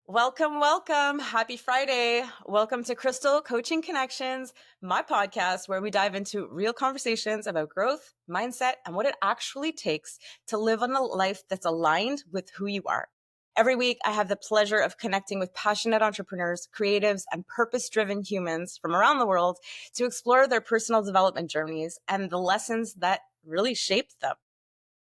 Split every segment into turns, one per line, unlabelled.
Welcome, welcome. Happy Friday. Welcome to Crystal Coaching Connections, my podcast where we dive into real conversations about growth, mindset, and what it actually takes to live on a life that's aligned with who you are. Every week, I have the pleasure of connecting with passionate entrepreneurs, creatives, and purpose driven humans from around the world to explore their personal development journeys and the lessons that really shaped them.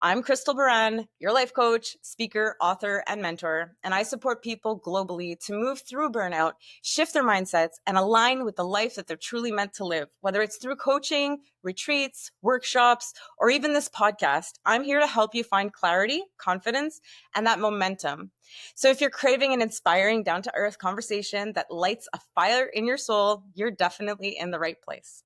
I'm Crystal Baran, your life coach, speaker, author, and mentor, and I support people globally to move through burnout, shift their mindsets, and align with the life that they're truly meant to live. Whether it's through coaching, retreats, workshops, or even this podcast, I'm here to help you find clarity, confidence, and that momentum. So if you're craving an inspiring, down to earth conversation that lights a fire in your soul, you're definitely in the right place.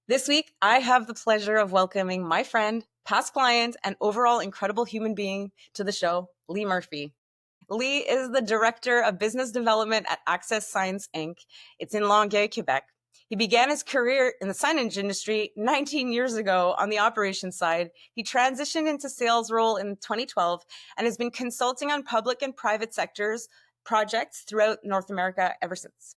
This week, I have the pleasure of welcoming my friend, past client, and overall incredible human being to the show, Lee Murphy. Lee is the Director of Business Development at Access Science Inc. It's in Longueuil, Quebec. He began his career in the signage industry 19 years ago on the operations side. He transitioned into sales role in 2012 and has been consulting on public and private sectors projects throughout North America ever since.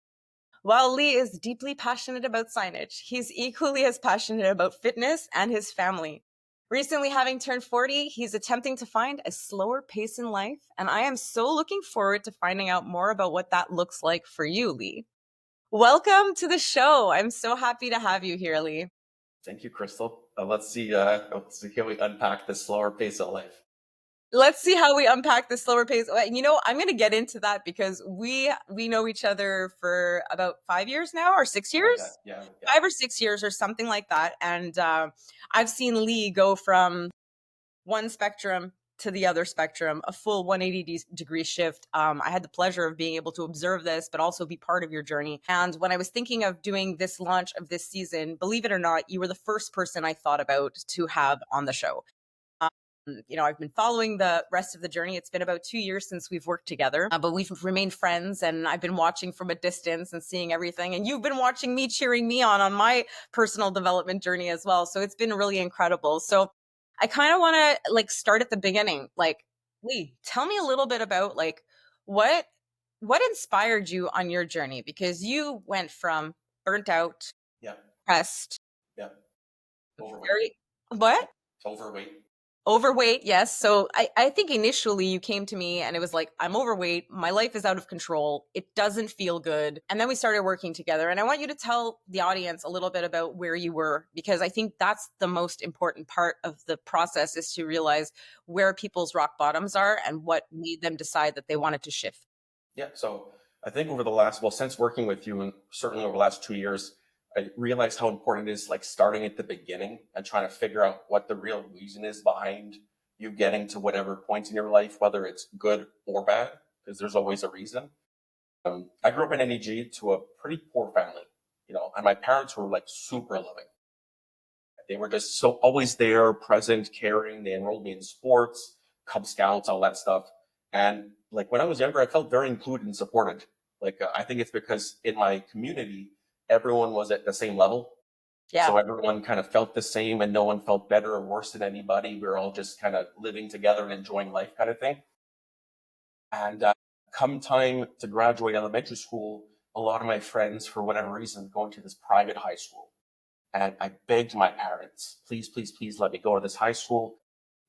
While Lee is deeply passionate about signage, he's equally as passionate about fitness and his family. Recently, having turned 40, he's attempting to find a slower pace in life, and I am so looking forward to finding out more about what that looks like for you, Lee. Welcome to the show. I'm so happy to have you here, Lee.
Thank you, Crystal. Let's see how we unpack the slower pace of life.
Let's see how we unpack the slower pace. I'm going to get into that because we know each other for about 5 years now, or 6 years.
Yeah.
5 or 6 years or something like that. And I've seen Lee go from one spectrum to the other spectrum, a full 180-degree shift. I had the pleasure of being able to observe this, but also be part of your journey. And when I was thinking of doing this launch of this season, believe it or not, you were the first person I thought about to have on the show. I've been following the rest of the journey. It's been about 2 years since we've worked together, but we've remained friends, and I've been watching from a distance and seeing everything. And you've been watching me, cheering me on my personal development journey as well. So it's been really incredible. So I kind of want to start at the beginning. Lee, tell me a little bit about what what inspired you on your journey, because you went from burnt out,
Yeah.
pressed,
Yeah. Overweight.
very what?
Overweight.
Overweight, yes. So I think initially you came to me and it was like, I'm overweight. My life is out of control. It doesn't feel good. And then we started working together. And I want you to tell the audience a little bit about where you were, because I think that's the most important part of the process, is to realize where people's rock bottoms are and what made them decide that they wanted to shift.
Yeah. So I think since working with you and certainly over the last 2 years, I realized how important it is starting at the beginning and trying to figure out what the real reason is behind you getting to whatever point in your life, whether it's good or bad, because there's always a reason. I grew up in NEG to a pretty poor family, and my parents were super loving. They were just so always there, present, caring. They enrolled me in sports, Cub Scouts, all that stuff. And when I was younger, I felt very included and supported. I think it's because in my community, everyone was at the same level.
Yeah.
So everyone kind of felt the same and no one felt better or worse than anybody. We were all just kind of living together and enjoying life kind of thing. And come time to graduate elementary school, a lot of my friends, for whatever reason, going to this private high school. And I begged my parents, please, please, please let me go to this high school.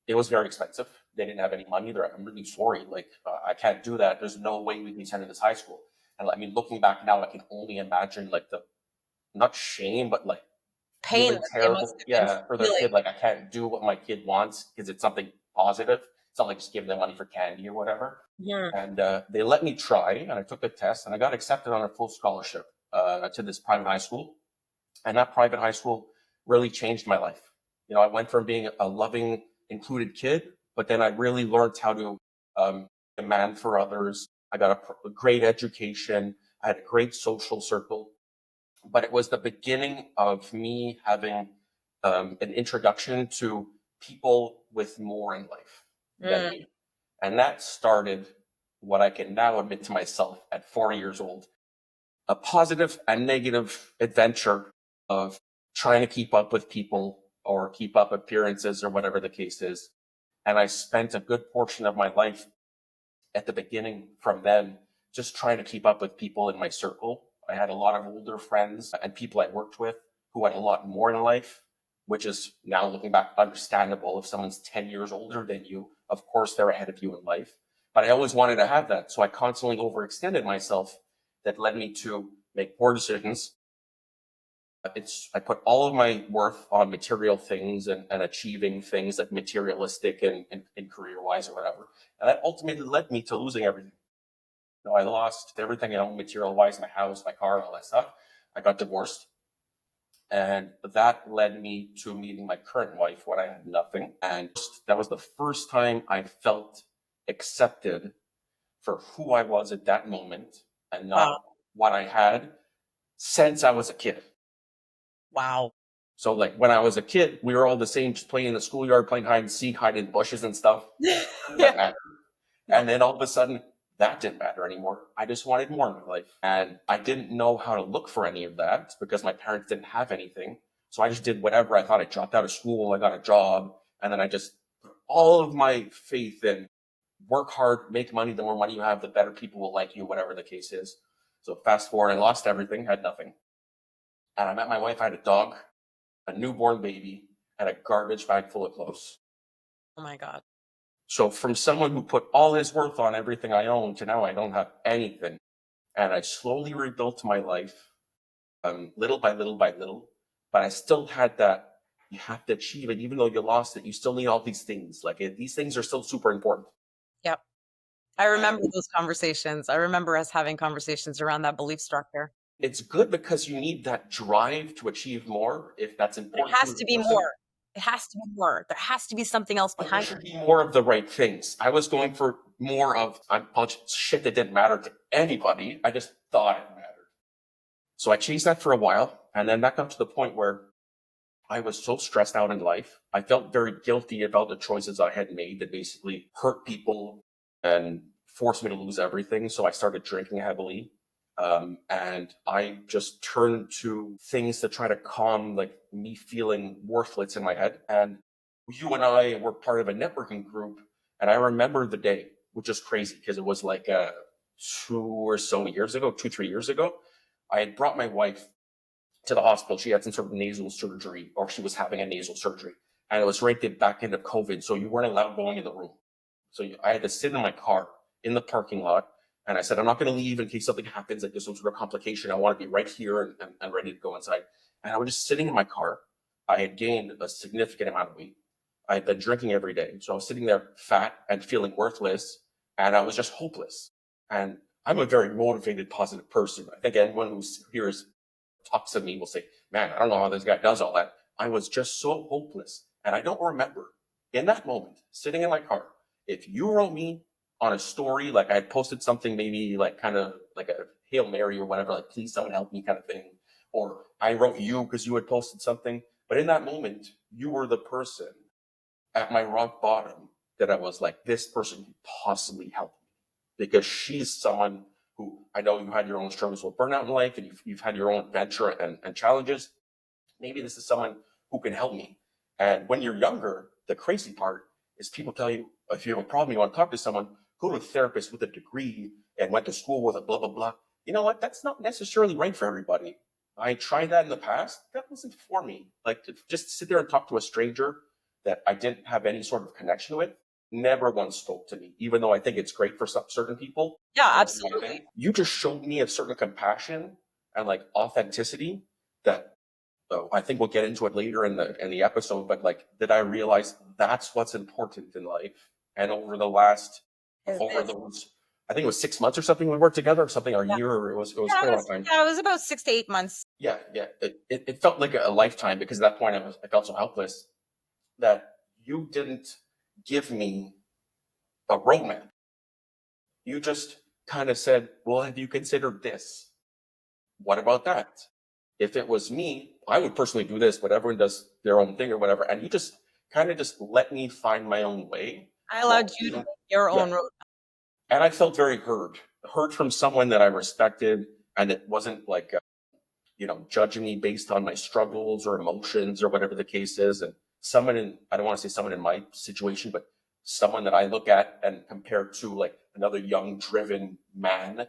It was very expensive. They didn't have any money. They're like, I'm really sorry. I can't do that. There's no way we can send to this high school. And looking back now, I can only imagine the, not shame, but
Pain
feeling
that they must
terrible.
have been
Yeah, for their
feeling.
kid. I can't do what my kid wants because it's something positive. It's not like just give them money for candy or whatever.
Yeah.
And they let me try, and I took the test, and I got accepted on a full scholarship to this private high school. And that private high school really changed my life. I went from being a loving, included kid, but then I really learned how to demand for others. I got a great education. I had a great social circle. But it was the beginning of me having an introduction to people with more in life than me. And that started what I can now admit to myself at 40 years old, a positive and negative adventure of trying to keep up with people or keep up appearances or whatever the case is. And I spent a good portion of my life at the beginning from then just trying to keep up with people in my circle. I had a lot of older friends and people I worked with who had a lot more in life, which is now looking back understandable. If someone's 10 years older than you, of course they're ahead of you in life. But I always wanted to have that. So I constantly overextended myself. That led me to make poor decisions. I put all of my worth on material things and achieving things like materialistic and career wise or whatever. And that ultimately led me to losing everything. I lost everything I owned material wise, my house, my car, all that stuff. I got divorced. And that led me to meeting my current wife when I had nothing. And that was the first time I felt accepted for who I was at that moment and
Wow.
not what I had since I was a kid.
Wow.
So like when I was a kid, we were all the same, just playing in the schoolyard, playing hide and seek, hiding in bushes and stuff. That mattered. And then all of a sudden, that didn't matter anymore. I just wanted more in my life. And I didn't know how to look for any of that because my parents didn't have anything. So I just did whatever I thought. I dropped out of school, I got a job, and then I just put all of my faith in work hard, make money. The more money you have, the better people will like you, whatever the case is. So fast forward, I lost everything, had nothing. And I met my wife, I had a dog, a newborn baby, and a garbage bag full of clothes.
Oh my God.
So from someone who put all his worth on everything I own to now I don't have anything. And I slowly rebuilt my life, little by little by little. But I still had that, you have to achieve it. Even though you lost it, you still need all these things. Like these things are still super important.
Yep. I remember
And
those conversations. I remember us having conversations around that belief structure.
it's good because you need that drive to achieve more if that's
But it
important to
has
you as
to
a
be
person.
more. It has to be more. There has to be something else
But there
behind
should
it.
be more of the right things. I was going for more of shit that didn't matter to anybody. I just thought it mattered. So I chased that for a while. And then that got to the point where I was so stressed out in life. I felt very guilty about the choices I had made that basically hurt people and forced me to lose everything. So I started drinking heavily. And I just turned to things to try to calm like me feeling worthless in my head. And you and I were part of a networking group. And I remember the day, which is crazy because it was like 2, 3 years ago. I had brought my wife to the hospital. She had some sort of nasal surgery, or she was having a nasal surgery. And it was right at the back end of COVID. So you weren't allowed going in the room. So I had to sit in my car in the parking lot. And I said, I'm not going to leave in case something happens, like there's some sort of complication. I want to be right here and ready to go inside. And I was just sitting in my car. I had gained a significant amount of weight. I had been drinking every day. So I was sitting there fat and feeling worthless. And I was just hopeless. And I'm a very motivated, positive person. I think anyone who hears talks to me will say, man, I don't know how this guy does all that. I was just so hopeless. And I don't remember in that moment sitting in my car, if you wrote me on a story, like I had posted something, maybe like kind of like a Hail Mary or whatever, like please someone help me kind of thing. Or I wrote you because you had posted something. But in that moment, you were the person at my rock bottom that I was like, this person can possibly help me because she's someone who I know you had your own struggles with burnout in life and you've had your own adventure and challenges. Maybe this is someone who can help me. And when you're younger, the crazy part is people tell you, if you have a problem, you want to talk to someone, go to a therapist with a degree and went to school with a blah, blah, blah. You know what? That's not necessarily right for everybody. I tried that in the past. That wasn't for me. Like to just sit there and talk to a stranger that I didn't have any sort of connection with never once spoke to me, even though I think it's great for some certain people.
Yeah,
That's my
absolutely.
thing. You just showed me a certain compassion and like authenticity that I think we'll get into it later in the episode, but like, did I realize that's what's important in life? And over those, I think it was 6 months or something we worked together, or something, or a
Yeah.
year, or it was
Yeah,
quite a long time.
it was about 6 to 8 months.
Yeah, yeah. It felt like a lifetime because at that point I felt so helpless that you didn't give me a roadmap. You just kind of said, well, have you considered this? What about that? If it was me, I would personally do this, but everyone does their own thing or whatever. And you just kind of just let me find my own way.
I allowed you to make your
Yeah.
own road.
And I felt very heard from someone that I respected. And it wasn't like, judging me based on my struggles or emotions or whatever the case is. And I don't want to say someone in my situation, but someone that I look at and compare to like another young, driven man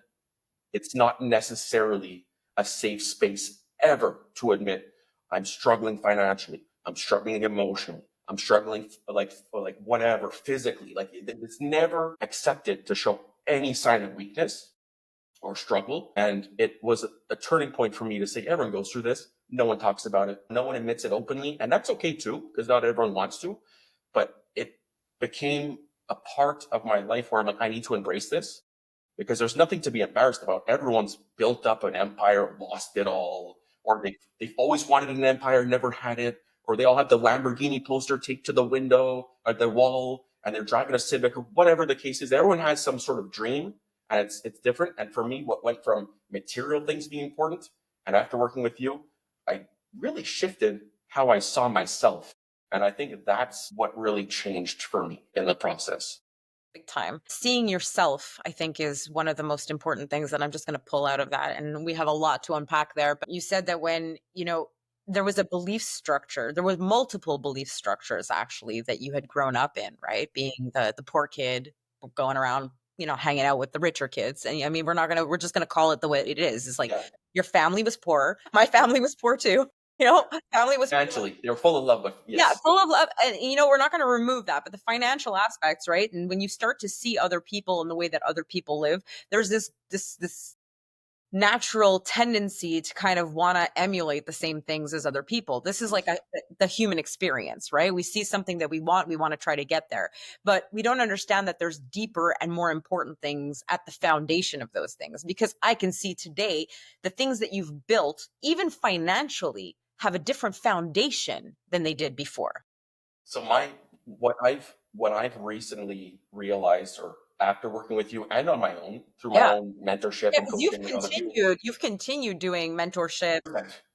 It's not necessarily a safe space ever to admit I'm struggling financially, I'm struggling emotionally, I'm struggling like whatever physically. Like it's never accepted to show any sign of weakness or struggle. And it was a turning point for me to say, everyone goes through this. No one talks about it. No one admits it openly. And that's okay too, because not everyone wants to. But it became a part of my life where I'm like, I need to embrace this because there's nothing to be embarrassed about. Everyone's built up an empire, lost it all, or they've always wanted an empire, never had it, or they all have the Lamborghini poster taped to the window or the wall, and they're driving a Civic, or whatever the case is. Everyone has some sort of dream, and it's different. And for me, what went from material things being important, and after working with you, I really shifted how I saw myself. And I think that's what really changed for me in the process.
Big time. Seeing yourself, I think, is one of the most important things that I'm just going to pull out of that. And we have a lot to unpack there. But you said that when, there was a belief structure, there was multiple belief structures actually that you had grown up in, right? Being the poor kid going around, hanging out with the richer kids. And I mean, we're just gonna call it the way it is. It's like
Yeah.
your family was poor. My family was poor too. Family was
Financially, they're full of love, but
yeah,
yes.
full of love. And, we're not going to remove that, but the financial aspects, right? And when you start to see other people and the way that other people live, there's this natural tendency to kind of want to emulate the same things as other people. This is like the human experience, right? We see something that we want to try to get there, but we don't understand that there's deeper and more important things at the foundation of those things. Because I can see today the things that you've built, even financially, have a different foundation than they did before.
So what I've recently realized, or after working with you and on my own through my
Yeah.
own mentorship
Yeah,
and
because
coaching with other people,
you've continued doing mentorship.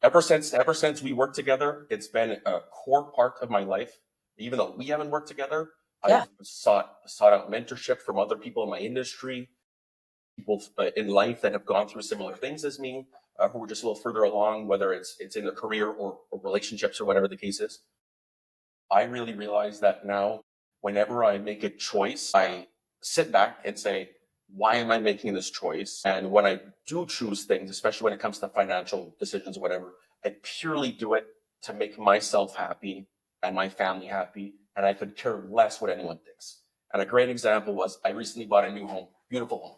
ever since we worked together, it's been a core part of my life. Even though we haven't worked together,
Yeah.
I've sought out mentorship from other people in my industry, people in life that have gone through similar things as me, who are just a little further along, whether it's in their career or relationships or whatever the case is. I really realize that now, whenever I make a choice, I sit back and say, why am I making this choice? And when I do choose things, especially when it comes to financial decisions or whatever, I purely do it to make myself happy and my family happy. And I could care less what anyone thinks. And a great example was I recently bought a new home, beautiful home.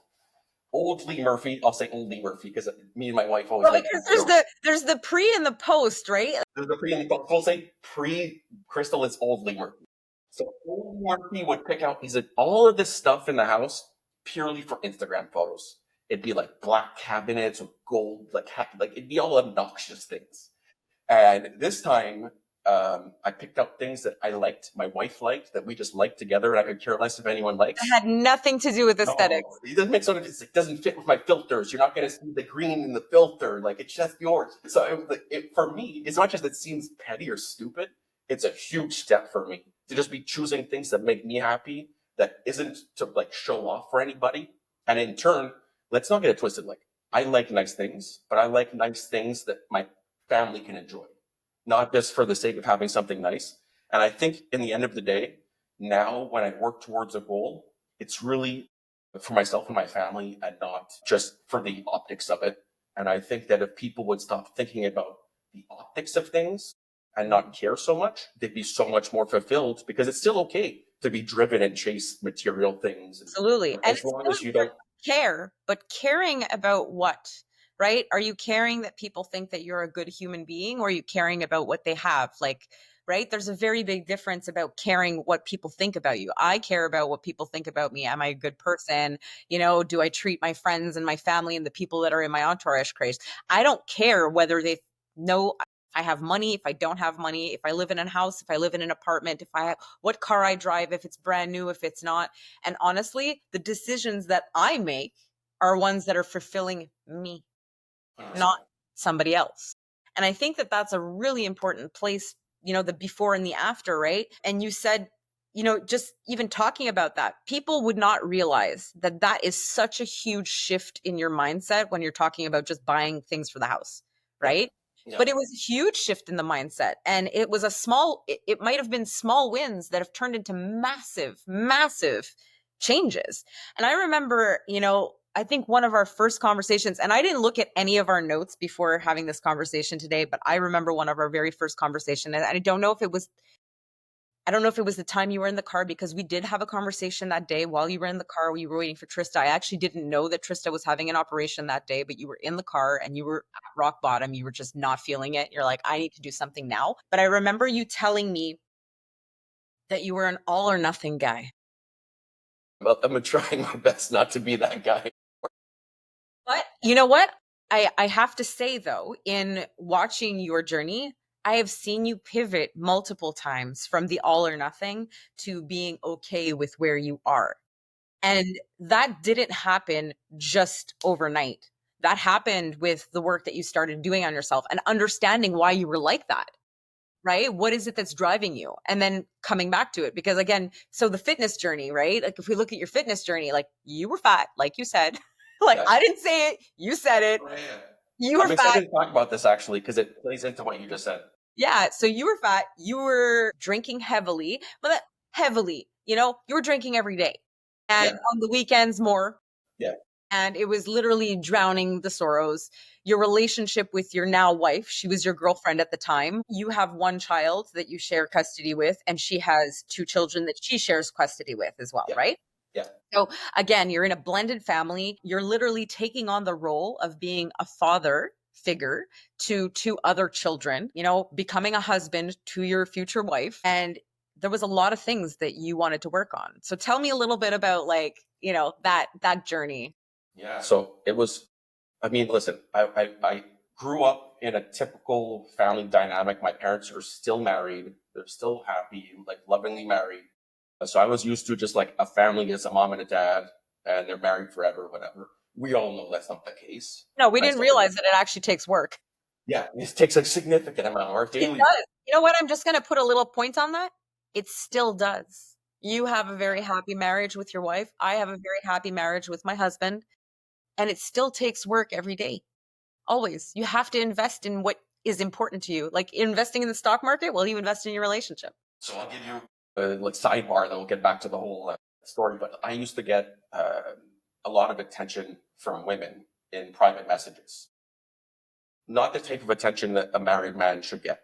Old Lee Murphy, I'll say old Lee Murphy because me and my wife always
Well,
make
because
jokes.
there's the pre and the post, right?
There's the pre and I'll say pre Crystal is old Lee Murphy. So old Murphy would pick out all of this stuff in the house purely for Instagram photos. It'd be like black cabinets with gold, like it'd be all obnoxious things. And this time, I picked out things that I liked, my wife liked, that we just liked together, and I could care less if anyone
It
likes.
had nothing to do with aesthetics.
No, it doesn't make sense. It doesn't fit with my filters. You're not going to see the green in the filter. Like it's just yours. So for me, as much as it seems petty or stupid, it's a huge step for me to just be choosing things that make me happy. That isn't to like show off for anybody. And in turn, let's not get it twisted. Like I like nice things, but I like nice things that my family can enjoy, not just for the sake of having something nice. And I think in the end of the day, now when I work towards a goal, it's really for myself and my family and not just for the optics of it. And I think that if people would stop thinking about the optics of things and not care so much, they'd be so much more fulfilled because it's still okay to be driven and chase material things.
Absolutely. And
As
it's
long
still
as you
important
don't.
to care, but caring about what? Right? Are you caring that people think that you're a good human being, or are you caring about what they have? Like, right? There's a very big difference about caring what people think about you. I care about what people think about me. Am I a good person? Do I treat my friends and my family and the people that are in my entourage crazy? I don't care whether they know I have money, if I don't have money, if I live in a house, if I live in an apartment, if I have what car I drive, if it's brand new, if it's not. And honestly, the decisions that I make are ones that are fulfilling me, not somebody else. And I think that that's a really important place, the before and the after, right? And you said, just even talking about that, people would not realize that that is such a huge shift in your mindset when you're talking about just buying things for the house,
Yeah.
right?
Yeah.
But it was a huge shift in the mindset. And it was it might have been small wins that have turned into massive, massive changes. And I remember, I think one of our first conversations, and I didn't look at any of our notes before having this conversation today, but I remember one of our very first conversation, and I don't know if it was the time you were in the car, because we did have a conversation that day while you were in the car. We were waiting for Trista. I actually didn't know that Trista was having an operation that day, but you were in the car and you were at rock bottom. You were just not feeling it. You're like, I need to do something now. But I remember you telling me that you were an all or nothing guy.
Well, I'm trying my best not to be that guy.
But you know what? I have to say, though, in watching your journey, I have seen you pivot multiple times from the all or nothing to being okay with where you are. And that didn't happen just overnight. That happened with the work that you started doing on yourself and understanding why you were like that, right? What is it that's driving you? And then coming back to it. Because again, so the fitness journey, right? Like if we look at your fitness journey, like you were fat, like you said, like
Yes.
I didn't say it, you said it.
Oh, yeah.
You were
I'm
fat.
excited to talk about this actually because it plays into what you just said.
Yeah. So you were fat. You were drinking heavily, but heavily, you were drinking every day and
Yeah.
on the weekends more.
Yeah.
And it was literally drowning the sorrows. Your relationship with your now wife, she was your girlfriend at the time. You have one child that you share custody with, and she has two children that she shares custody with as well,
Yeah.
right?
Yeah.
So again, you're in a blended family. You're literally taking on the role of being a father figure to two other children, becoming a husband to your future wife. And there was a lot of things that you wanted to work on. So tell me a little bit about that journey.
Yeah. So it was, I mean, listen, I grew up in a typical family dynamic. My parents are still married. They're still happy, like lovingly married. So I was used to just like a family as a mom and a dad, and they're married forever, whatever. We all know that's not the case.
No, we
I
didn't
still,
realize that it actually takes work.
yeah, it takes a significant amount of work
It
daily.
does. You know what? I'm just going to put a little point on that. It still does. You have a very happy marriage with your wife. I have a very happy marriage with my husband. And it still takes work every day. Always. You have to invest in what is important to you. Like investing in the stock market, well, you invest in your relationship.
So I'll give you a like sidebar, then we'll get back to the whole story. But I used to get a lot of attention from women in private messages, not the type of attention that a married man should get.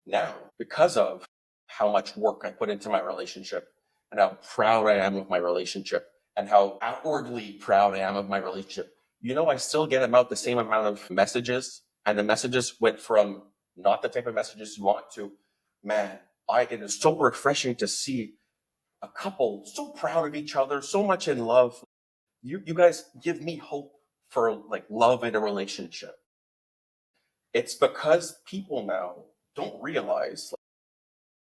Now, because of how much work I put into my relationship and how proud I am of my relationship and how outwardly proud I am of my relationship, I still get about the same amount of messages. And the messages went from not the type of messages you want to, man, it is so refreshing to see a couple so proud of each other, so much in love. You guys give me hope for like love in a relationship. It's because people now don't realize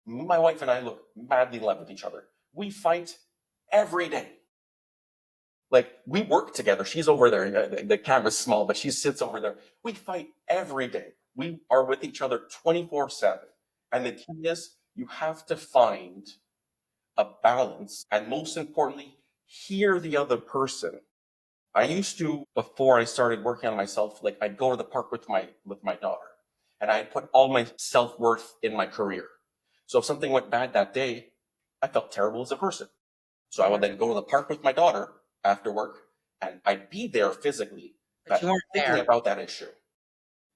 my wife and I look madly in love with each other. We fight every day. Like we work together. She's over there. The camera's small, but she sits over there. We fight every day. We are with each other 24/7. And the key is you have to find a balance. And most importantly, hear the other person. I used to, before I started working on myself, like I'd go to the park with my daughter and I'd put all my self-worth in my career. So if something went bad that day, I felt terrible as a person. So I would then go to the park with my daughter after work and I'd be there physically,
But you
but
weren't
thinking
there.
about that issue.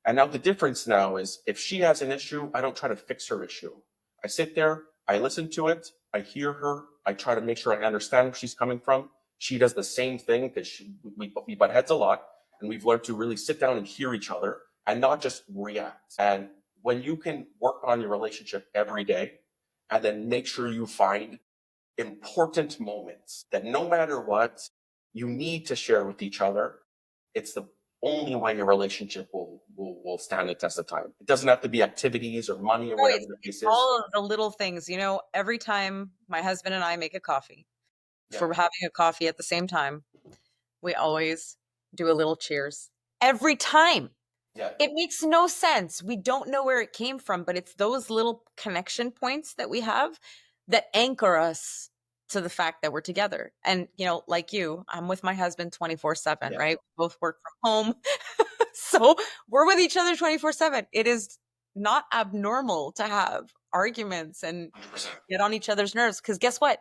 And now the difference now is if she has an issue, I don't try to fix her issue. I sit there, I listen to it, I hear her, I try to make sure I understand where she's coming from. She does the same thing because we butt heads a lot, and we've learned to really sit down and hear each other and not just react. And when you can work on your relationship every day and then make sure you find important moments that no matter what you need to share with each other, it's the only way your relationship will stand the test of time. It doesn't have to be activities or money or
No,
whatever the
it's
case is.
all of the little things. Every time my husband and I make a coffee, if
Yeah.
we're having a coffee at the same time, we always do a little cheers. Every time.
Yeah.
It makes no sense. We don't know where it came from, but it's those little connection points that we have that anchor us to the fact that we're together. And, like you, I'm with my husband 24/7,
Yeah.
right? We both work from home. So we're with each other 24/7. It is not abnormal to have arguments and
100%.
get on each other's nerves because guess what?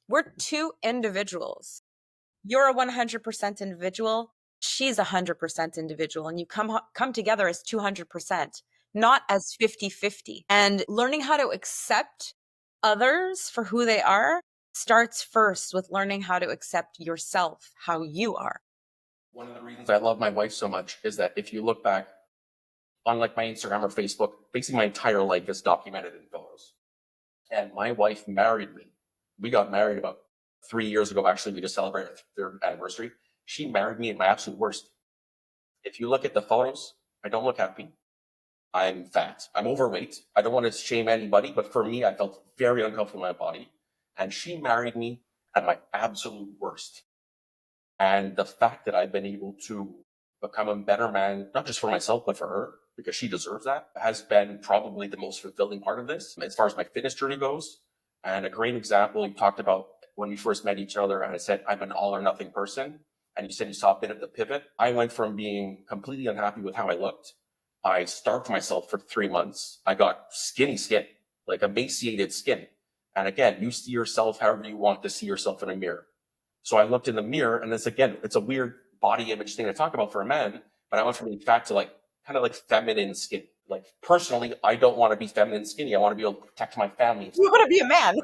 We're two individuals. you're a 100% individual, she's 100% individual, and you come together as 200%, not as 50-50. And learning how to accept others for who they are starts first with learning how to accept yourself, how you are.
One of the reasons I love my wife so much is that if you look back on like my Instagram or Facebook, basically my entire life is documented in photos. And my wife married me. We got married about 3 years ago. Actually, we just celebrated our third anniversary. She married me at my absolute worst. If you look at the photos, I don't look happy. I'm fat. I'm overweight. I don't want to shame anybody, but for me, I felt very uncomfortable in my body. And she married me at my absolute worst. And the fact that I've been able to become a better man, not just for myself, but for her, because she deserves that, has been probably the most fulfilling part of this as far as my fitness journey goes. And a great example, you talked about when we first met each other, and I said, I'm an all or nothing person. And you said you saw a bit of the pivot. I went from being completely unhappy with how I looked. I starved myself for 3 months. I got skinny skin, like emaciated skin. And again, you see yourself however you want to see yourself in a mirror. So I looked in the mirror, and it's a weird body image thing to talk about for a man, but I went from being fat to like kind of like feminine skin. Like personally, I don't want to be feminine skinny. I want to be able to protect my family.
You want to be a man.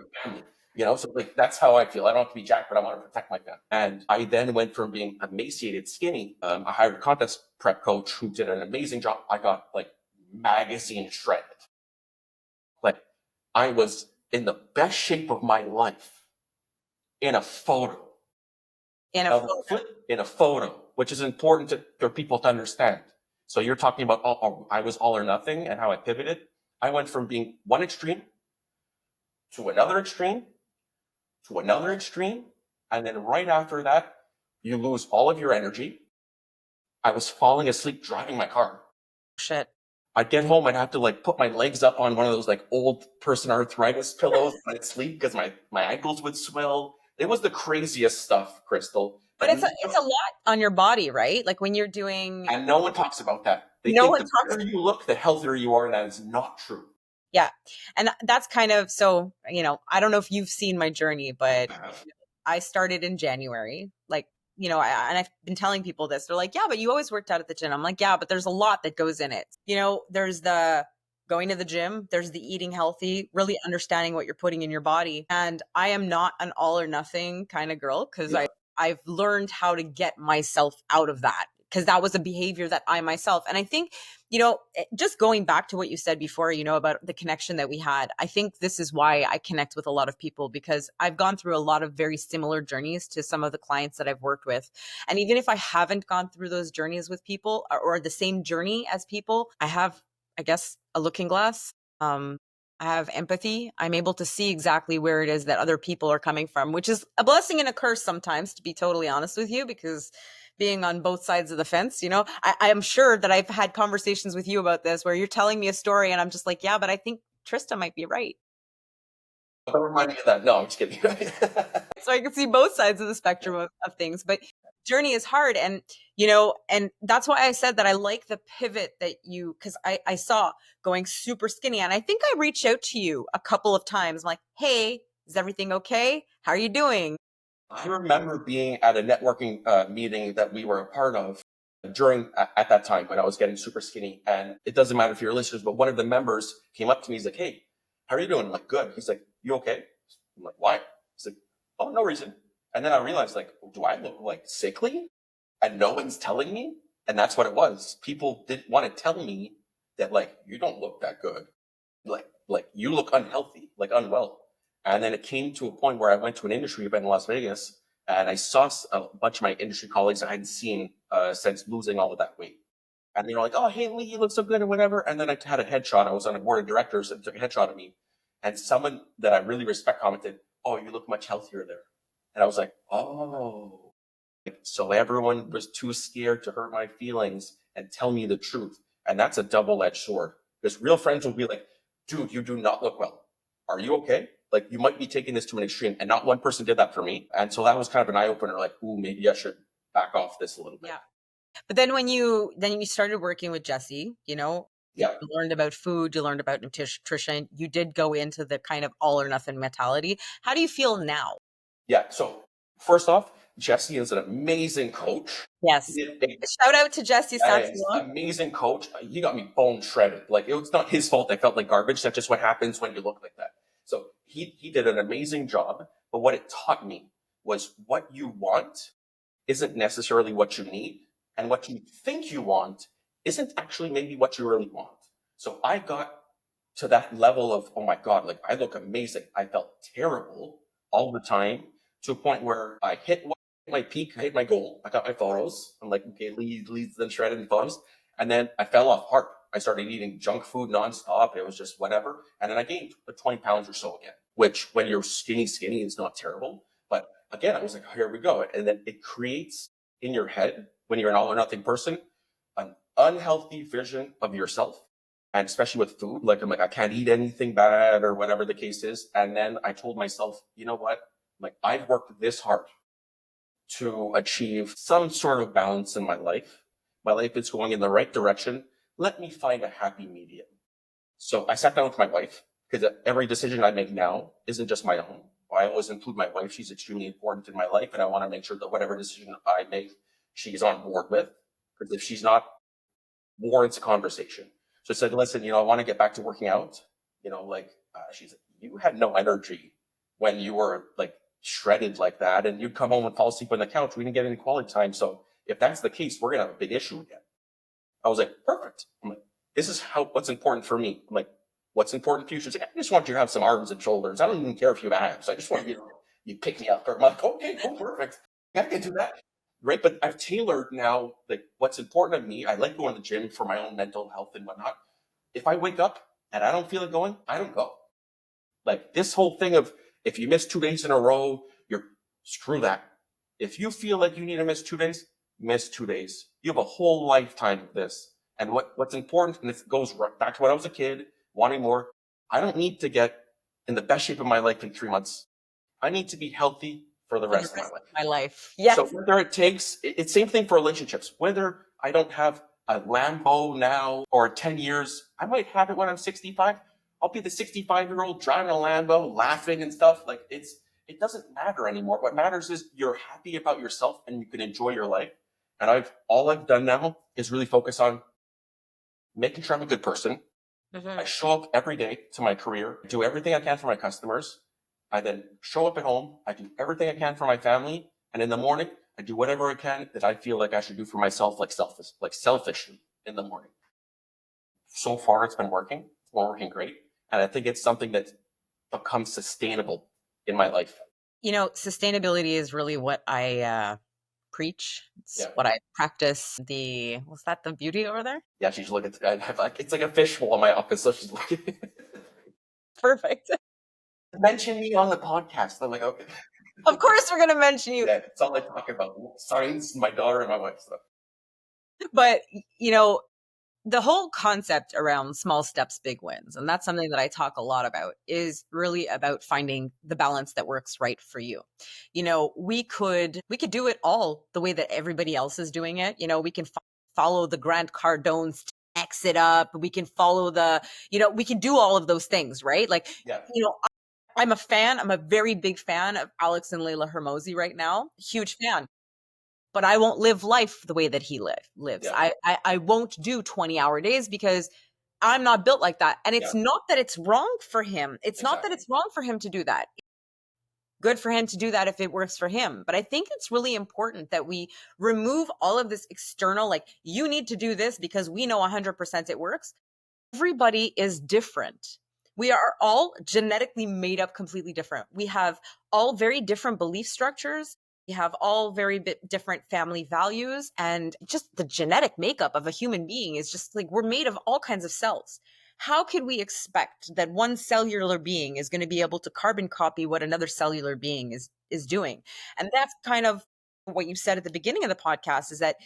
So like that's how I feel. I don't have to be jacked, but I want to protect my family. And I then went from being emaciated skinny. I hired a contest prep coach who did an amazing job. I got like magazine shredded. Like I was in the best shape of my life in a photo. In a photo, which is important for people to understand. So you're talking about I was all or nothing and how I pivoted. I went from being one extreme to another extreme to another extreme. And then right after that, you lose all of your energy. I was falling asleep driving my car.
Shit.
I'd get home, I'd have to like put my legs up on one of those like old person arthritis pillows and I'd sleep because my ankles would swell. It was the craziest stuff, Crystal.
But it's a lot on your body, right? Like when you're doing.
And no one talks about that. They
No
think
one
the
talks.
better you look, the healthier you are. And that is not true.
Yeah. And that's kind of, so, I don't know if you've seen my journey, but I started in January. Like, and I've been telling people this. They're like, yeah, but you always worked out at the gym. I'm like, yeah, but there's a lot that goes in it. There's the going to the gym, there's the eating healthy, really understanding what you're putting in your body. And I am not an all or nothing kind of girl because I've learned how to get myself out of that, because that was a behavior that I myself. And I think, just going back to what you said before, about the connection that we had, I think this is why I connect with a lot of people, because I've gone through a lot of very similar journeys to some of the clients that I've worked with. And even if I haven't gone through those journeys with people or the same journey as people, I have, I guess, a looking glass. I have empathy. I'm able to see exactly where it is that other people are coming from, which is a blessing and a curse sometimes, to be totally honest with you, because being on both sides of the fence, I am sure that I've had conversations with you about this where you're telling me a story and I'm just like, yeah, but I think Trista might be right.
Don't remind me of that. No, I'm just kidding.
So I can see both sides of the spectrum of things, but journey is hard. And, and that's why I said that I like the pivot that because I saw going super skinny. And I think I reached out to you a couple of times. I'm like, hey, is everything okay? How are you doing?
I remember being at a networking meeting that we were a part of at that time when I was getting super skinny. And it doesn't matter if you're listeners, but one of the members came up to me. He's like, hey, how are you doing? I'm like, good. He's like, you okay? I'm like, why? He's like, oh, no reason. And then I realized, like, do I look like sickly? And no one's telling me? And that's what it was. People didn't want to tell me that, like, you don't look that good. Like you look unhealthy, like unwell. And then it came to a point where I went to an industry event in Las Vegas and I saw a bunch of my industry colleagues I hadn't seen since losing all of that weight. And they were like, oh, hey, Lee, you look so good or whatever. And then I had a headshot. I was on a board of directors and took a headshot of me. And someone that I really respect commented, oh, you look much healthier there. And I was like, oh. So everyone was too scared to hurt my feelings and tell me the truth. And that's a double-edged sword. Because real friends will be like, dude, you do not look well. Are you okay? Like, you might be taking this to an extreme. And not one person did that for me. And so that was kind of an eye-opener, like, ooh, maybe I should back off this a little bit.
Yeah. But then when you started working with Jesse, you learned about food, you learned about nutrition, you did go into the kind of all or nothing mentality. How do you feel now?
Yeah. So first off, Jesse is an amazing coach.
Yes.
He did
Shout out to Jesse
He's
Satsuma.
amazing coach. He got me bone shredded. Like it was not his fault. I felt like garbage. That's just what happens when you look like that. So he did an amazing job. But what it taught me was what you want isn't necessarily what you need, and what you think you want isn't actually maybe what you really want. So I got to that level of, oh my God, like I look amazing. I felt terrible all the time, to a point where I hit my peak, I hit my goal. I got my photos. I'm like, okay, leads then shredded and photos. And then I fell off hard. I started eating junk food nonstop. It was just whatever. And then I gained 20 pounds or so again, which when you're skinny is not terrible. But again, I was like, oh, here we go. And then it creates in your head, when you're an all or nothing person, an unhealthy vision of yourself. And especially with food, like I'm like, I can't eat anything bad or whatever the case is. And then I told myself, you know what? Like I've worked this hard to achieve some sort of balance in my life. My life is going in the right direction. Let me find a happy medium. So I sat down with my wife, because every decision I make now isn't just my own. I always include my wife. She's extremely important in my life, and I want to make sure that whatever decision I make, she's on board with. Because if she's not, warrants a conversation. So I said, listen, I want to get back to working out. She's like, you had no energy when you were like shredded like that, and you'd come home and fall asleep on the couch. We didn't get any quality time. So if that's the case, we're gonna have a big issue again. I was like, perfect. I'm like, this is what's important for me. I'm like, what's important for you? She's like, I just want you to have some arms and shoulders. I don't even care if you have abs. I just want you pick me up. I'm like, okay, cool, perfect. I can do that. Right. But I've tailored now, like what's important to me. I like going to the gym for my own mental health and whatnot. If I wake up and I don't feel like going, I don't go. Like this whole thing of, if you miss 2 days in a row, screw that. If you feel like you need to miss 2 days, miss 2 days. You have a whole lifetime of this. And what's important, and it goes right back to when I was a kid, wanting more. I don't need to get in the best shape of my life in 3 months. I need to be healthy for the rest of my life.
My life. Yes.
So whether it takes, it's same thing for relationships. Whether I don't have a Lambo now or 10 years, I might have it when I'm 65. I'll be the 65-year-old driving a Lambo, laughing and stuff. Like it doesn't matter anymore. What matters is you're happy about yourself and you can enjoy your life. And all I've done now is really focus on making sure I'm a good person. Mm-hmm. I show up every day to my career, do everything I can for my customers. I then show up at home. I do everything I can for my family. And in the morning, I do whatever I can that I feel like I should do for myself, like selfishly in the morning. So far, it's been working. It's been working great. And I think it's something that becomes sustainable in my life.
Sustainability is really what I preach. It's what I practice. Was that the beauty over there?
Yeah, she's looking. It's like a fishbowl in my office, so she's looking.
Perfect.
Mention me on the podcast. I'm like, okay.
Of course, we're gonna mention you.
Yeah, it's all I talk about: science, my daughter, and my wife stuff.
But the whole concept around small steps, big wins, and that's something that I talk a lot about, is really about finding the balance that works right for you. We could do it all the way that everybody else is doing it. We can follow the Grant Cardone's X it up. We can follow we can do all of those things, right? Like, I'm a very big fan of Alex and Layla Hermosi right now. Huge fan. But I won't live life the way that he lives. Yeah. I won't do 20-hour days because I'm not built like that. And it's not that it's wrong for him. It's not that it's wrong for him to do that. Good for him to do that if it works for him. But I think it's really important that we remove all of this external, like, you need to do this because we know 100% it works. Everybody is different. We are all genetically made up completely different. We have all very different belief structures. We have all very different family values, and just the genetic makeup of a human being is just like, we're made of all kinds of cells. How could we expect that one cellular being is going to be able to carbon copy what another cellular being is doing? And that's kind of what you said at the beginning of the podcast, is that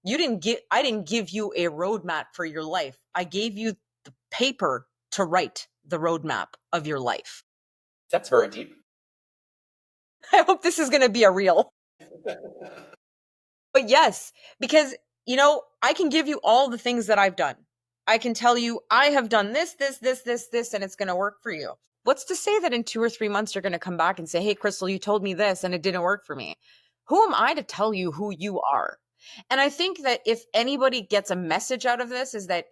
I didn't give you a roadmap for your life. I gave you the paper to write the roadmap of your life.
That's very deep.
I hope this is going to be a reel. But yes, because, I can give you all the things that I've done. I can tell you, I have done this, and it's going to work for you. What's to say that in 2 or 3 months, you're going to come back and say, hey, Crystal, you told me this and it didn't work for me? who am I to tell you who you are? And I think that if anybody gets a message out of this, is that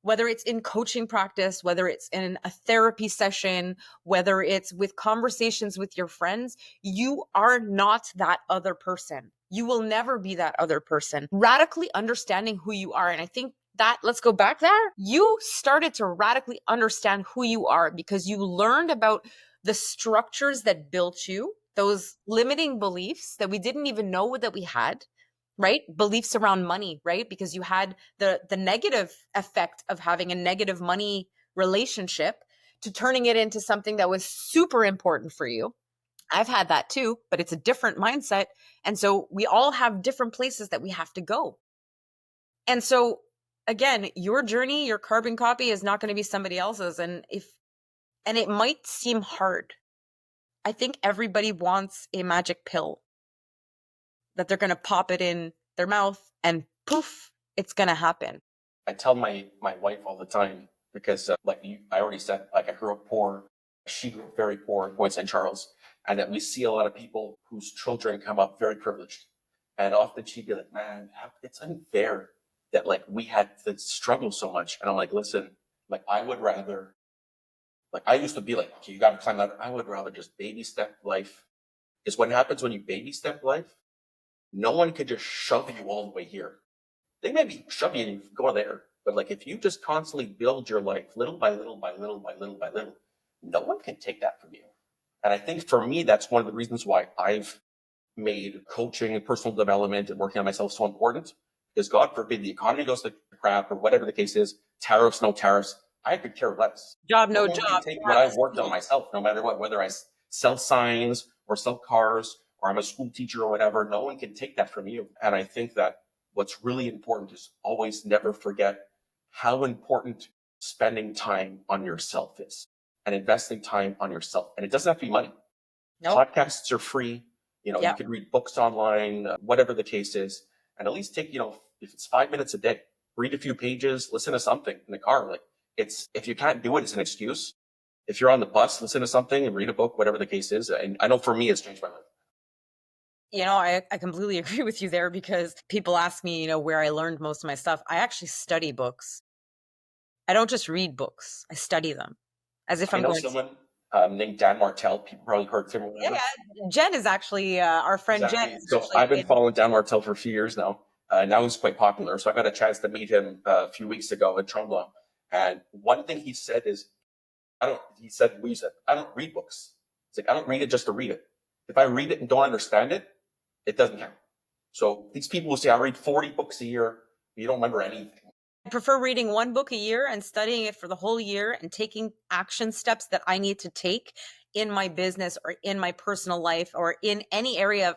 whether it's in coaching practice, whether it's in a therapy session, whether it's with conversations with your friends, you are not that other person. You will never be that other person. Radically understanding who you are. And I think that, let's go back there. You started to radically understand who you are because you learned about the structures that built you, those limiting beliefs that we didn't even know that we had, right? Beliefs around money, right? Because you had the negative effect of having a negative money relationship to turning it into something that was super important for you. I've had that too, but it's a different mindset. And so we all have different places that we have to go. And so again, your journey, your carbon copy is not going to be somebody else's. And it might seem hard. I think everybody wants a magic pill that they're going to pop it in their mouth and poof, it's going to happen.
I tell my wife all the time because, I already said, like I grew up poor. She grew up very poor in Point St. Charles, and that we see a lot of people whose children come up very privileged, and often she'd be like, "Man, it's unfair that like we had to struggle so much." And I'm like, "Listen, like I would rather, like I used to be like, okay, you got to climb that. I would rather just baby step life, because what happens when you baby step life, no one can just shove you all the way here. They maybe shove you and you go there. But like if you just constantly build your life little by little by little by little by little, no one can take that from you." And I think for me, that's one of the reasons why I've made coaching and personal development and working on myself so important. Because God forbid the economy goes to crap or whatever the case is, tariffs, no tariffs, I could care less.
Job,
No
no
one can
job.
take what I've worked on myself, no matter what, whether I sell signs or sell cars or I'm a school teacher or whatever, no one can take that from you. And I think that what's really important is always never forget how important spending time on yourself is and investing time on yourself. And it doesn't have to be money.
Nope.
Podcasts are free. You
Yep.
can read books online, whatever the case is, and at least take, if it's 5 minutes a day, read a few pages, listen to something in the car. Like if you can't do it, it's an excuse. If you're on the bus, listen to something and read a book, whatever the case is. And I know for me, it's changed my life.
I completely agree with you there because people ask me, where I learned most of my stuff. I actually study books. I don't just read books. I study them as if
I
I'm
know
going to.
someone named Dan Martell. People probably heard of him or
Yeah,
whatever.
Jen is actually our friend. Jen
Exactly.
is
So
actually
I've been following Dan Martell for a few years now. Now he's quite popular. So I got a chance to meet him a few weeks ago in Tremblant. And one thing he said is, I don't read books. It's like, I don't read it just to read it. If I read it and don't understand it, it doesn't count. So these people who say, I read 40 books a year, you don't remember anything.
I prefer reading one book a year and studying it for the whole year and taking action steps that I need to take in my business or in my personal life or in any area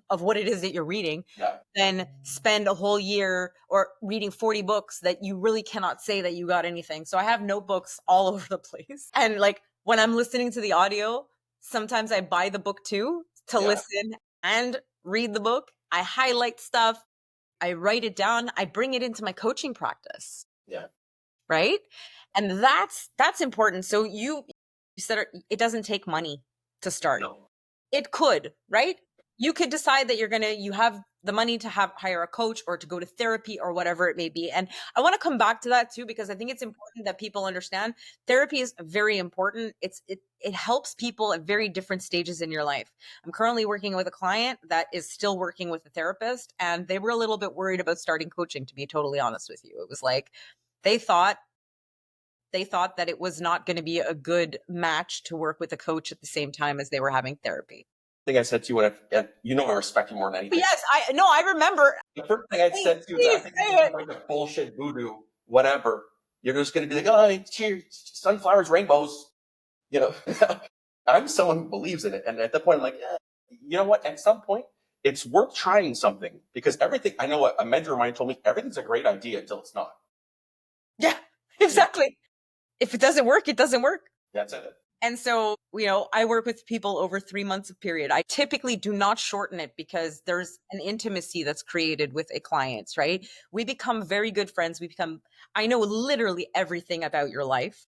of what it is that you're reading,
Yeah.
than spend a whole year or reading 40 books that you really cannot say that you got anything. So I have notebooks all over the place. And like when I'm listening to the audio, sometimes I buy the book too to listen and read the book. I highlight stuff. I write it down. I bring it into my coaching practice.
Yeah.
Right. And that's important. So you said it doesn't take money to start.
No.
It could, right? You could decide that you have the money to hire a coach or to go to therapy or whatever it may be. And I want to come back to that too, because I think it's important that people understand therapy is very important. It helps people at very different stages in your life. I'm currently working with a client that is still working with a therapist, and they were a little bit worried about starting coaching, to be totally honest with you. It was like they thought that it was not going to be a good match to work with a coach at the same time as they were having therapy.
I think I said to you, I respect you more than anything.
Yes, I remember.
The first thing I said to you is, I think it's like a bullshit voodoo, whatever. You're just going to be like, oh, cheers, sunflowers, rainbows. You know, I'm someone who believes in it. And at that point, I'm like, you know what? At some point, it's worth trying something, because everything, I know a mentor of mine told me, everything's a great idea until it's not.
Yeah, exactly. If it doesn't work, it doesn't work.
That's it.
And so, I work with people over 3 months of period. I typically do not shorten it because there's an intimacy that's created with a client, right? We become very good friends. I know literally everything about your life,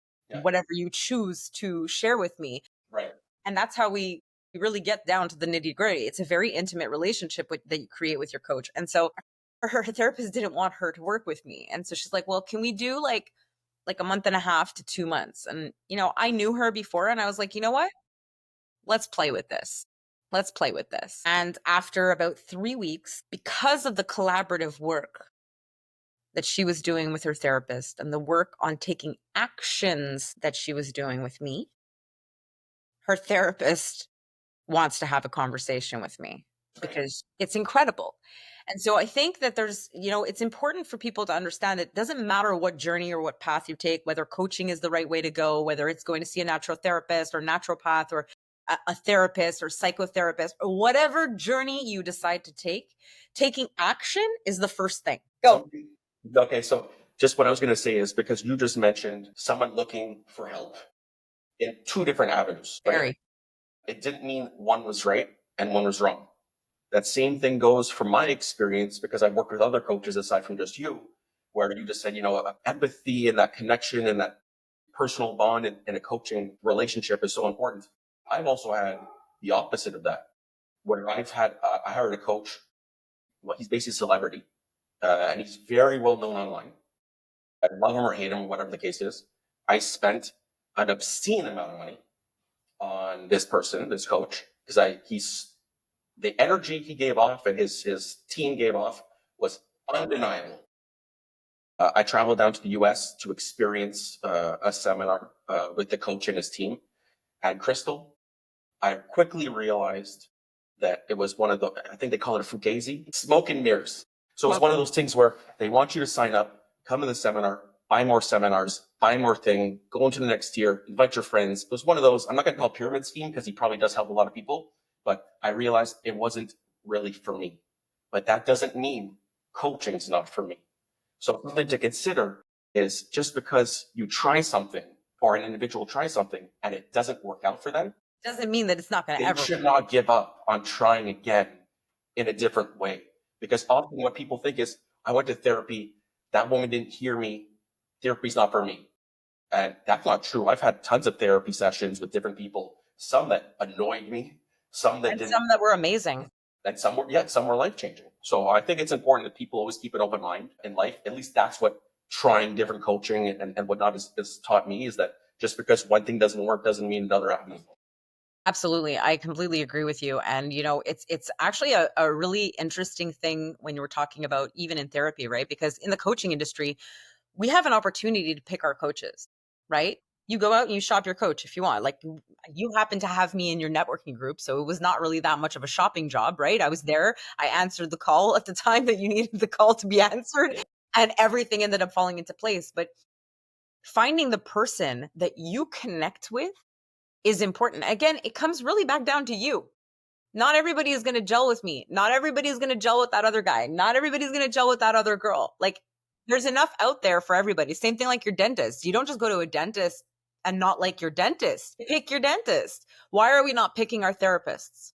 whatever you choose to share with me.
Right.
And that's how we You really get down to the nitty gritty. It's a very intimate relationship that you create with your coach. And so her therapist didn't want her to work with me. And so she's like, well, can we do like a month and a half to 2 months? And, I knew her before and I was like, you know what? Let's play with this. Let's play with this. And after about 3 weeks, because of the collaborative work that she was doing with her therapist and the work on taking actions that she was doing with me, her therapist wants to have a conversation with me because it's incredible. And so I think that it's important for people to understand that it doesn't matter what journey or what path you take, whether coaching is the right way to go, whether it's going to see a natural therapist or naturopath or a therapist or psychotherapist or whatever journey you decide to take, taking action is the first thing. Go.
Okay, so just what I was going to say is because you just mentioned someone looking for help in two different avenues. Right?
Very.
It didn't mean one was right and one was wrong. That same thing goes from my experience because I've worked with other coaches aside from just you, where you just said, empathy and that connection and that personal bond in a coaching relationship is so important. I've also had the opposite of that, where I hired a coach. Well, he's basically a celebrity, and he's very well known online. I love him or hate him, whatever the case is. I spent an obscene amount of money on this person, this coach, because the energy he gave off and his team gave off was undeniable. I traveled down to the US to experience a seminar with the coach and his team. And Crystal, I quickly realized that it was one of I think they call it a fugazi, smoke and mirrors. So it's one of those things where they want you to sign up, come to the seminar, buy more seminars, buy more thing, go into the next tier, invite your friends. It was one of those, I'm not going to call it pyramid scheme because he probably does help a lot of people, but I realized it wasn't really for me. But that doesn't mean coaching is not for me. So something to consider is just because you try something or an individual tries something and it doesn't work out for them,
Doesn't mean that it's not going to
they
ever.
should not give up on trying again in a different way. Because often what people think is, I went to therapy, that woman didn't hear me, therapy's not for me. And that's not true. I've had tons of therapy sessions with different people, some that annoyed me, some that didn't,
some that were amazing.
and some were life-changing. So I think it's important that people always keep an open mind in life. At least that's what trying different coaching and whatnot has taught me, is that just because one thing doesn't work doesn't mean another happens.
Absolutely. I completely agree with you. And, it's actually a really interesting thing when you were talking about even in therapy, right? Because in the coaching industry, we have an opportunity to pick our coaches, right? You go out and you shop your coach if you want. Like you happen to have me in your networking group. So it was not really that much of a shopping job, right? I was there. I answered the call at the time that you needed the call to be answered and everything ended up falling into place. But finding the person that you connect with is important. Again, it comes really back down to you. Not everybody is going to gel with me. Not everybody is going to gel with that other guy. Not everybody's going to gel with that other girl. Like there's enough out there for everybody. Same thing like your dentist. You don't just go to a dentist and not like your dentist. Pick your dentist. Why are we not picking our therapists?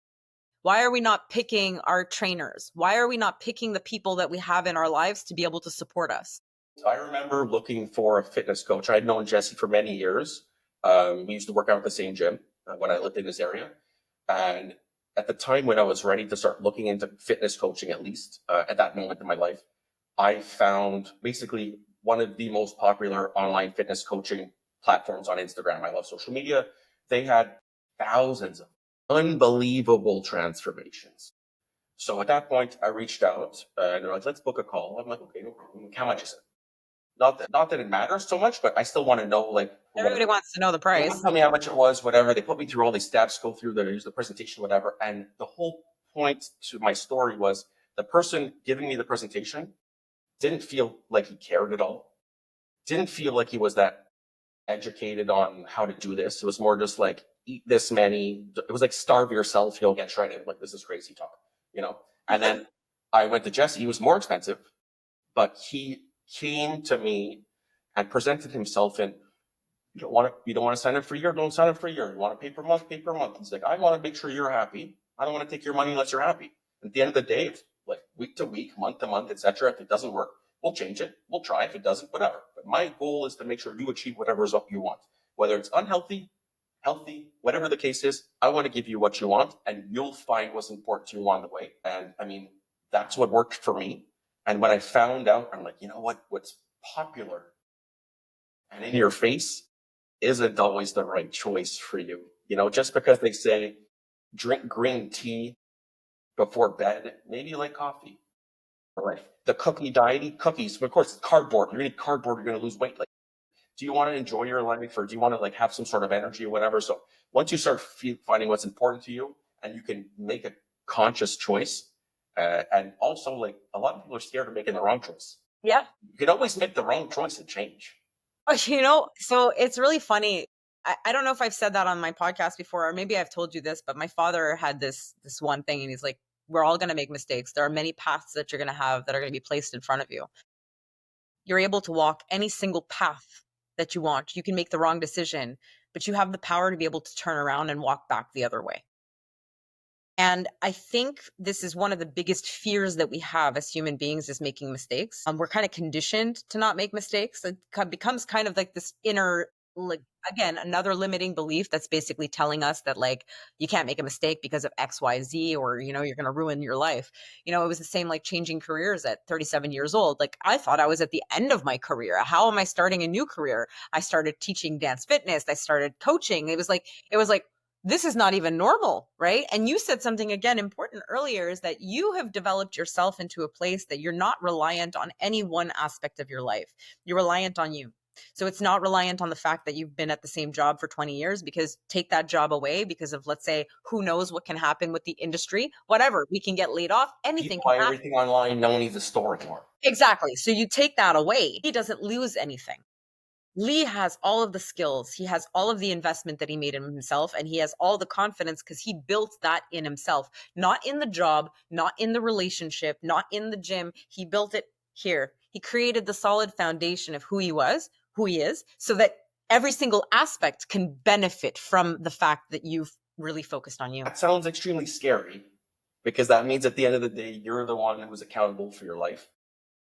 Why are we not picking our trainers? Why are we not picking the people that we have in our lives to be able to support us?
I remember looking for a fitness coach. I had known Jesse for many years. We used to work out at the same gym when I lived in this area. And at the time when I was ready to start looking into fitness coaching, at least at that moment in my life, I found basically one of the most popular online fitness coaching platforms on Instagram. I love social media. They had thousands of unbelievable transformations. So at that point, I reached out and they're like, let's book a call. I'm like, okay, no problem. How much is it? Not that it matters so much, but I still want to know, like,
Everybody wants to know the price.
tell me how much it was, whatever. They put me through all these steps, go through the presentation, whatever. And the whole point to my story was the person giving me the presentation didn't feel like he cared at all. Didn't feel like he was that educated on how to do this. It was more just like, eat this many. It was like, starve yourself, you'll get shredded. Like, this is crazy talk, And then I went to Jesse. He was more expensive, but he came to me and presented himself in, you don't want to sign up for a year, don't sign up for a year. You want to pay per month, pay per month. He's like, I want to make sure you're happy. I don't want to take your money unless you're happy. At the end of the day, if, like, week to week, month to month, etc., if it doesn't work, we'll change it. We'll try. If it doesn't, whatever. But my goal is to make sure you achieve whatever result you want, whether it's unhealthy healthy, whatever the case is. I want to give you what you want, and you'll find what's important to you on the way. And I mean, that's what worked for me. And when I found out, I'm like, you know what? What's popular and in your face isn't always the right choice for you. Just because they say drink green tea before bed, maybe you like coffee. Or like the cookie diet, eat cookies. But of course, cardboard. You're gonna eat cardboard, you're gonna lose weight. Like, do you want to enjoy your life, or do you want to like have some sort of energy or whatever? So once you start finding what's important to you, and you can make a conscious choice, and also like a lot of people are scared of making the wrong choice.
Yeah.
You can always make the wrong choice and change.
So it's really funny. I don't know if I've said that on my podcast before, or maybe I've told you this, but my father had this one thing, and he's like, we're all going to make mistakes. There are many paths that you're going to have that are going to be placed in front of you. You're able to walk any single path that you want. You can make the wrong decision, but you have the power to be able to turn around and walk back the other way. And I think this is one of the biggest fears that we have as human beings, is making mistakes. We're kind of conditioned to not make mistakes. It becomes kind of like this inner, like, again, another limiting belief that's basically telling us that like you can't make a mistake because of X, Y, Z, or you're going to ruin your life. It was the same like changing careers at 37 years old. Like, I thought I was at the end of my career. How am I starting a new career? I started teaching dance fitness. I started coaching. It was like this is not even normal, right? And you said something again important earlier, is that you have developed yourself into a place that you're not reliant on any one aspect of your life. You're reliant on you. So it's not reliant on the fact that you've been at the same job for 20 years, because take that job away because of, let's say, who knows what can happen with the industry, whatever, we can get laid off, anything
People
can
buy
happen.
everything online. No one needs a store anymore.
Exactly. So you take that away, he doesn't lose anything. Lee has all of the skills. He has all of the investment that he made in himself, and he has all the confidence because he built that in himself, not in the job, not in the relationship, not in the gym. He built it here. He created the solid foundation of who he was, who he is, so that every single aspect can benefit from the fact that you've really focused on you.
That sounds extremely scary, because that means at the end of the day, you're the one who's accountable for your life.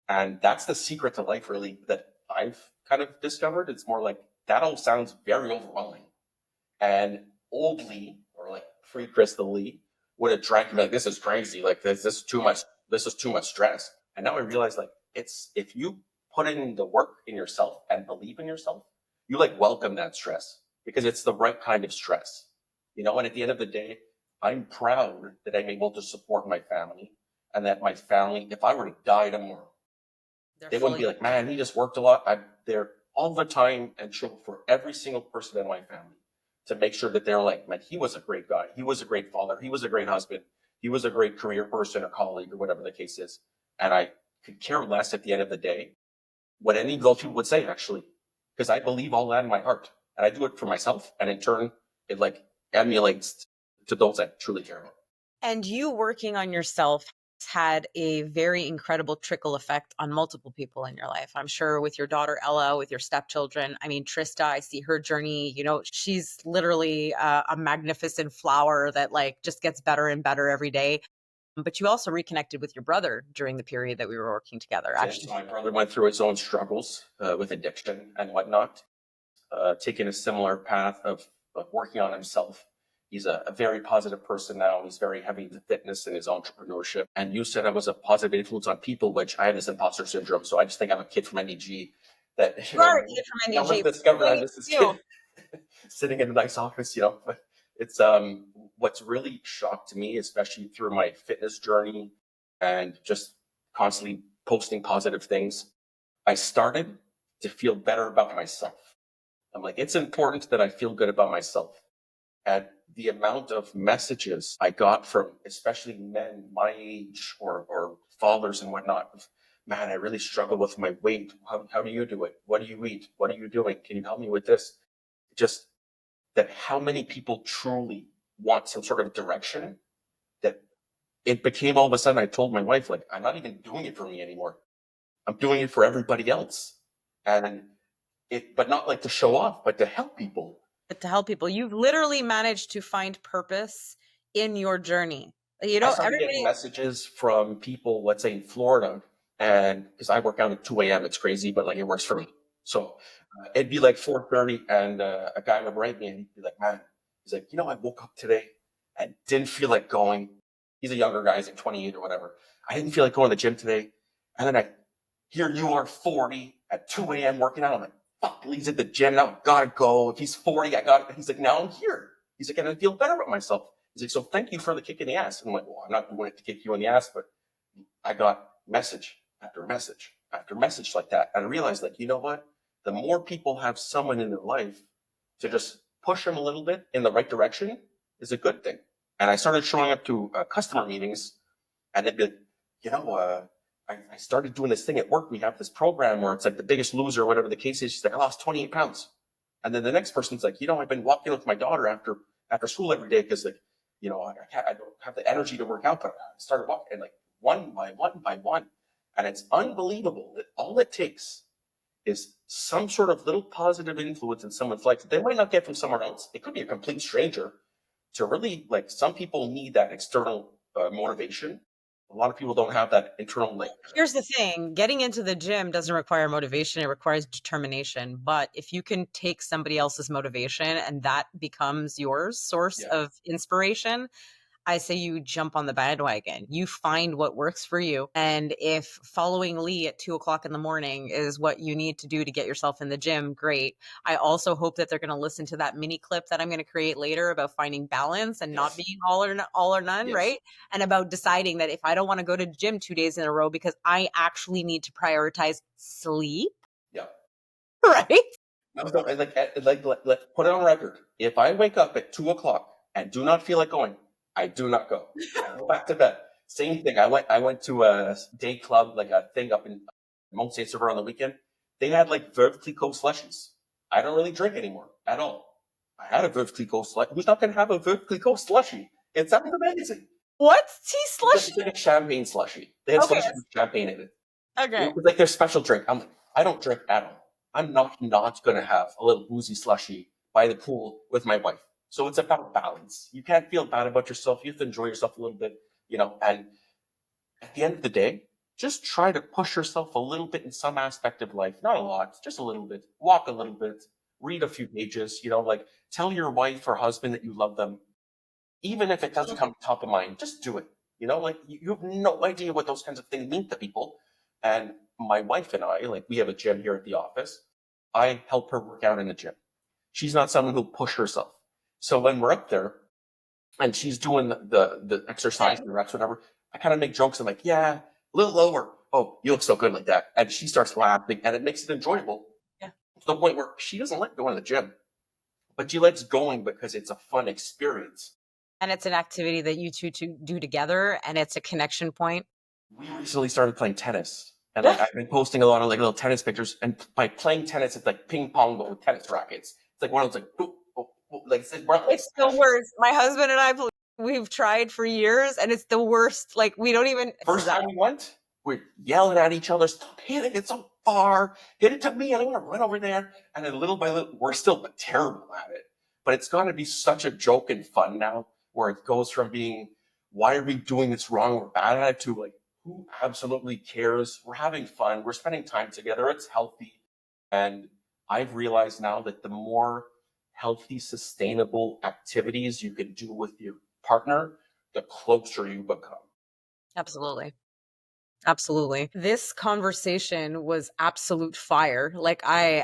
And that's the secret to life, really, that I've kind of discovered. It's more like that all sounds very overwhelming. And old Lee, or like free Crystal Lee, would have drank and be like, this is crazy. Like this is too much. This is too much stress. And now I realize, like, it's if you put in the work in yourself and believe in yourself, you like welcome that stress, because it's the right kind of stress. And at the end of the day, I'm proud that I'm able to support my family, and that my family, if I were to die tomorrow, they wouldn't be like, man, he just worked a lot. I'm there all the time and show for every single person in my family to make sure that they're like, man, he was a great guy. He was a great father. He was a great husband. He was a great career person, a colleague, or whatever the case is. And I could care less at the end of the day what any of those people would say, actually, because I believe all that in my heart. And I do it for myself. And in turn, it like emulates to those I truly care about.
And you working on yourself had a very incredible trickle effect on multiple people in your life. I'm sure with your daughter Ella, with your stepchildren. I mean, Trista, I see her journey. She's literally a magnificent flower that like just gets better and better every day. But you also reconnected with your brother during the period that we were working together. Actually,
So my brother went through his own struggles with addiction and whatnot, taking a similar path of working on himself. He's a very positive person now. He's very heavy into fitness and his entrepreneurship. And you said I was a positive influence on people, which I have this imposter syndrome. So I just think I'm a kid from NEG that,
you are a kid from
no one
NEG.
discovered I'm just this kid sitting in a nice office. But it's what's really shocked me, especially through my fitness journey and just constantly posting positive things, I started to feel better about myself. I'm like, it's important that I feel good about myself. And the amount of messages I got from especially men my age, or fathers and whatnot, man, I really struggle with my weight. How do you do it? What do you eat? What are you doing? Can you help me with this? Just that how many people truly want some sort of direction, that it became all of a sudden, I told my wife, like, I'm not even doing it for me anymore. I'm doing it for everybody else. And but not like to show off, but to help people.
To help people. You've literally managed to find purpose in your journey.
I started getting messages from people, let's say in Florida, and because I work out at 2 a.m., it's crazy, but like it works for me. So it'd be like 4:30 and a guy would write me and he'd be like, man, he's like, I woke up today and didn't feel like going. He's a younger guy, he's like 28 or whatever. I didn't feel like going to the gym today. And then here you are 40 at 2 a.m. working out. I'm like, fuck, he's at the gym now. Gotta go. If he's 40, I got it. He's like, now I'm here. He's like, and I feel better about myself. He's like, so thank you for the kick in the ass. And I'm like, well, I'm not doing it to kick you in the ass, but I got message after message after message like that. And I realized, like, you know what? The more people have someone in their life to just push them a little bit in the right direction is a good thing. And I started showing up to customer meetings and they'd be like, I started doing this thing at work. We have this program where it's like the biggest loser, whatever the case is. She's like, I lost 28 pounds. And then the next person's like, I've been walking with my daughter after school every day because, like, I don't have the energy to work out, but I started walking and like one by one by one. And it's unbelievable that all it takes is some sort of little positive influence in someone's life that they might not get from somewhere else. It could be a complete stranger to really, like, some people need that external motivation. A lot of people don't have that internal link.
Here's the thing, getting into the gym doesn't require motivation, it requires determination. But if you can take somebody else's motivation and that becomes your source of inspiration, I say you jump on the bandwagon. You find what works for you. And if following Lee at 2:00 in the morning is what you need to do to get yourself in the gym, great. I also hope that they're going to listen to that mini clip that I'm going to create later about finding balance and not being all or none, right? And about deciding that if I don't want to go to the gym 2 days in a row because I actually need to prioritize sleep.
Yeah.
Right?
Like, let's put it on record. If I wake up at 2:00 and do not feel like going, I do not go. I go back to bed. Same thing. I went to a day club, like a thing up in Mount St. Cyr on the weekend. They had like Veuve Clicquot slushies. I don't really drink anymore at all. I had a Veuve Clicquot slushie. Who's not going to have a Veuve Clicquot slushie? It sounds amazing.
What's tea slushie?
It's like a champagne slushie. They had slushie with champagne in it.
Okay.
It was like their special drink. I'm like, I don't drink at all. I'm not going to have a little boozy slushie by the pool with my wife. So it's about balance. You can't feel bad about yourself. You have to enjoy yourself a little bit, and at the end of the day, just try to push yourself a little bit in some aspect of life. Not a lot, just a little bit. Walk a little bit, read a few pages, like tell your wife or husband that you love them. Even if it doesn't come top of mind, just do it. Like you have no idea what those kinds of things mean to people. And my wife and I, like, we have a gym here at the office. I help her work out in the gym. She's not someone who'll push herself. So when we're up there and she's doing the exercise, the reps, whatever, I kind of make jokes. I'm like, yeah, a little lower. Oh, you look so good like that. And she starts laughing and it makes it enjoyable. Yeah. To the point where she doesn't like going to the gym, but she likes going because it's a fun experience.
And it's an activity that you two do together and it's a connection point.
We recently started playing tennis. And like, I've been posting a lot of like little tennis pictures. And by playing tennis, it's like ping pong, but with tennis rackets. It's like one of those like, like
it's the worst. My husband and I, we've tried for years, and it's the worst. Like, we don't even.
First time we went, we're yelling at each other, stop hitting it so far, hit it to me, I don't want to run over there. And then little by little, we're still terrible at it. But it's got to be such a joke and fun now, where it goes from being, why are we doing this wrong? We're bad at it, to like, who absolutely cares? We're having fun. We're spending time together. It's healthy. And I've realized now that the more healthy, sustainable activities you can do with your partner, the closer you become.
Absolutely. Absolutely. This conversation was absolute fire. Like I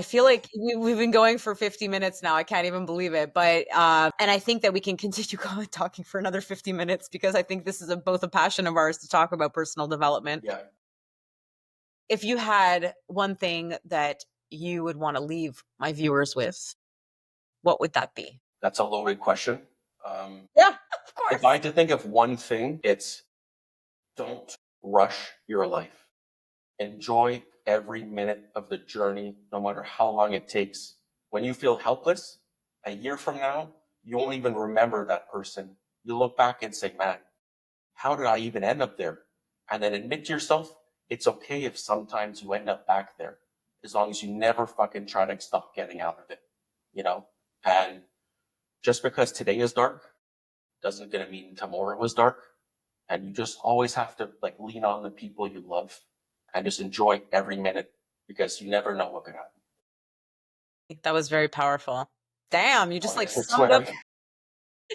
feel like we've been going for 50 minutes now. I can't even believe it. But, and I think that we can continue talking for another 50 minutes because I think this is both a passion of ours to talk about personal development.
Yeah.
If you had one thing that you would want to leave my viewers with, what would that be?
That's a loaded question.
Yeah, of course.
If I had to think of one thing, it's don't rush your life. Enjoy every minute of the journey, no matter how long it takes. When you feel helpless, a year from now, you won't even remember that person. You'll look back and say, man, how did I even end up there? And then admit to yourself, it's okay if sometimes you end up back there, as long as you never fucking try to stop getting out of it, And just because today is dark doesn't gonna mean tomorrow was dark. And you just always have to like lean on the people you love and just enjoy every minute because you never know what could happen.
That was very powerful. Damn, you just like summed up.
Swear.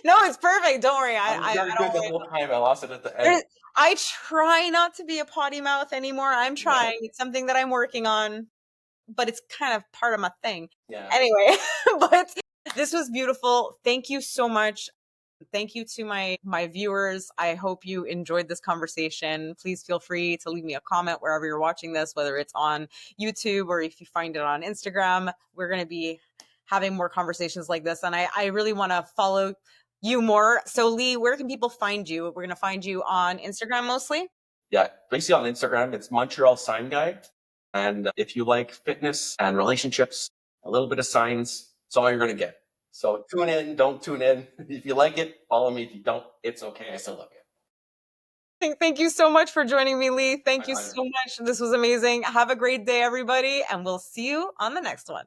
No, it's perfect. Don't worry.
I was
I
very good
don't
the
worry.
whole time. I lost it at the end.
There's, I try not to be a potty mouth anymore. I'm
Yeah.
trying. It's something that I'm working on, but it's kind of part of my thing.
Yeah.
Anyway, but this was beautiful. Thank you so much. Thank you to my viewers. I hope you enjoyed this conversation. Please feel free to leave me a comment wherever you're watching this, whether it's on YouTube or if you find it on Instagram. We're going to be having more conversations like this, and I really want to follow you more. So Lee, where can people find you? We're going to find you on Instagram mostly.
Yeah, basically on Instagram, it's Montreal Sign Guy. And if you like fitness and relationships, a little bit of signs, it's all you're going to get. So tune in, don't tune in. If you like it, follow me. If you don't, it's okay. I still love you.
Thank you so much for joining me, Lee. Thank
My
you
pleasure.
so much. This was amazing. Have a great day, everybody, and we'll see you on the next one.